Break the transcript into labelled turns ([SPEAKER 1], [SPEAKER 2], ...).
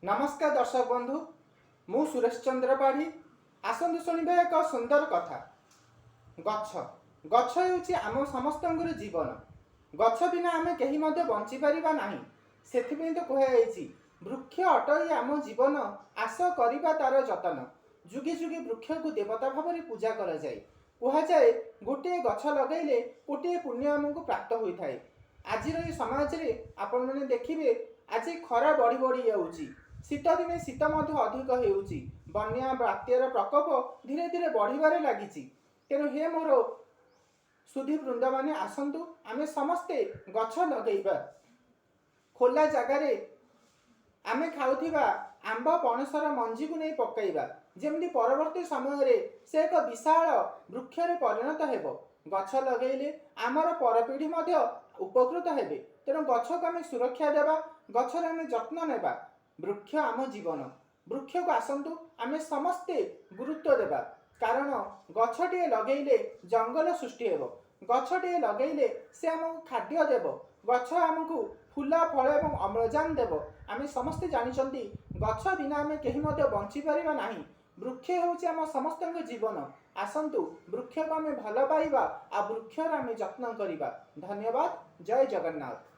[SPEAKER 1] नमस्कार दर्शक बंधु, मु सुरेश चंद्र पाढ़ी। आसतु शुणा एक सुंदर कथा। गछ गछ होउछि आम समस्त जीवन। गछ बिना आम कहीं बंची पारिबा नाही। सेथिपई तो कहुछि वृक्ष अटई आम जीवन, आस करिबा तार जतन। जुगे जुगे वृक्ष को देवता भाव पूजा करा जाए। कहुए गोटे गछ लगैले गोटे पुण्य आमको प्राप्त होता है। आज समाज रे आपण मैंने देखिए आज खरा बढ़ी बढ़ी जाऊँगी। शीत दिने शीत अधिक होउछि। बन्या बात्यार प्रकोप धीरे धीरे बढ़िबारे लागिछि। तेणु हे मोर सुधी वृंद माने आसंतु आमे समस्ते गछ लगैबा। खोला जगार आमे खाउथिबा आंब पणसर मंजी को नहीं पकाइबा, जेमती परवर्ती समय से एक विशाल वृक्ष परिणत हेबो। गछ लगैले आमर परपीढ़ी उपकृत हेबे। तेणु गछ को आमे सुरक्षा देबा, गछर आमे जत्न नेबा। वृक्ष आम जीवन। वृक्ष को आसंतु आमे समस्ते गुरुत्व देबा, कारण गछटे लगैले जंगल सृष्टि हेबो। गछटे लगैले से आमको खाद्य देव। गछ आमको फूल फल एवं अम्लजान देव। आमे समस्ते जानिछंती गछ बिना आमे केही मध्ये बंची पारिबा नाही। वृक्ष होउछि आम समस्तक जीवन। आसंतु वृक्ष को आमे भल पाइबा आ वृक्षर आमे जत्न करिबा। धन्यवाद। जय जगन्नाथ।